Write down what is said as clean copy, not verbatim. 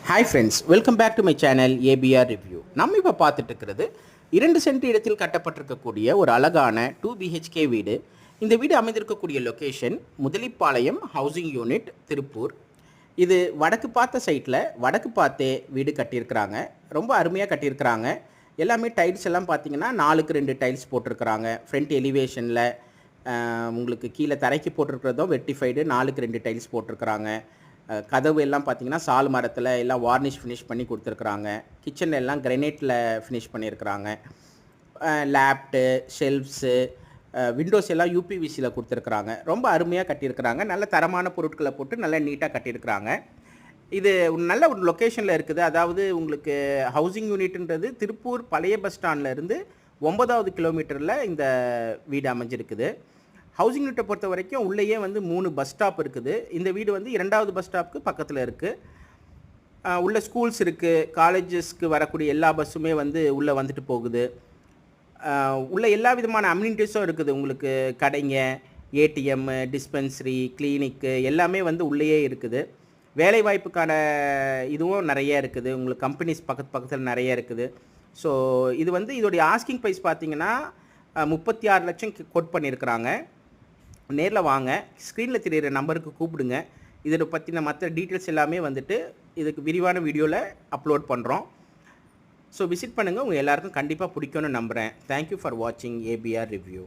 Hi friends, welcome back to my channel ABR Review. நம்ம இப்போ பார்த்துட்டு இருக்கிறது 2 சென்ட் இடத்தில் கட்டப்பட்டிருக்கக்கூடிய ஒரு அழகான 2 BHK வீடு. இந்த வீடு அமைந்திருக்கக்கூடிய location Mudalipalayam housing unit Tiruppur. இது வடக்கு பார்த்த சைட்டில் வடக்கு பார்த்தே வீடு கட்டியிருக்கிறாங்க. ரொம்ப அருமையாக கட்டியிருக்கிறாங்க. எல்லாமே டைல்ஸ் எல்லாம் பார்த்தீங்கன்னா 4க்கு 2 டைல்ஸ் போட்டிருக்கிறாங்க. ஃப்ரண்ட் எலிவேஷனில் உங்களுக்கு கீழே தரைக்கு போட்டிருக்கிறதும் வெட்டிஃபைடு 4க்கு 2 டைல்ஸ் போட்டிருக்கிறாங்க. கதவு எல்லாம் பார்த்தீங்கன்னா சால் மரத்தில் எல்லாம் வார்னிஷ் ஃபினிஷ் பண்ணி கொடுத்துருக்குறாங்க. கிச்சனில் எல்லாம் கிரைனேட்டில் ஃபினிஷ் பண்ணியிருக்கிறாங்க. லேப்டு ஷெல்ஃப்ஸு விண்டோஸ் எல்லாம் யூபிவிசியில் கொடுத்துருக்குறாங்க. ரொம்ப அருமையாக கட்டியிருக்கிறாங்க. நல்ல தரமான பொருட்களை போட்டு நல்லா நீட்டாக கட்டியிருக்கிறாங்க. இது நல்ல ஒரு லொக்கேஷனில் இருக்குது. அதாவது உங்களுக்கு ஹவுசிங் யூனிட்ன்றது திருப்பூர் பழைய பஸ் ஸ்டாண்ட்லேருந்து 9வது கிலோமீட்டரில் இந்த வீடு அமைஞ்சிருக்குது. ஹவுசிங் யூனிட்டை பொறுத்த வரைக்கும் உள்ளேயே வந்து 3 பஸ் ஸ்டாப் இருக்குது. இந்த வீடு வந்து 2வது பஸ் ஸ்டாப்புக்கு பக்கத்தில் இருக்குது. உள்ள ஸ்கூல்ஸ் இருக்குது. காலேஜஸ்க்கு வரக்கூடிய எல்லா பஸ்ஸுமே வந்து உள்ளே வந்துட்டு போகுது. உள்ள எல்லா விதமான அம்யூனிட்டிஸும் இருக்குது. உங்களுக்கு கடைங்க, ஏடிஎம், டிஸ்பென்சரி, கிளினிக்கு எல்லாமே வந்து உள்ளேயே இருக்குது. வேலைவாய்ப்புக்கான இதுவும் நிறைய இருக்குது. உங்களுக்கு கம்பெனிஸ் பக்கத்தில் நிறைய இருக்குது. ஸோ இது வந்து இதோடைய ஆஸ்கிங் ப்ரைஸ் பார்த்தீங்கன்னா 36 லட்சம் கோட் பண்ணியிருக்கிறாங்க. நேரில் வாங்க, ஸ்க்ரீனில் தெரிகிற நம்பருக்கு கூப்பிடுங்க. இதை பற்றின மற்ற டீட்டெயில்ஸ் எல்லாமே வந்துட்டு இதுக்கு விரிவான வீடியோவில் அப்லோட் பண்ணுறோம். ஸோ விசிட் பண்ணுங்கள். உங்கள் எல்லாருக்கும் கண்டிப்பாக பிடிக்கும்னு நம்புகிறேன். தேங்க்யூ ஃபார் வாட்சிங் ABR ரிவ்யூ.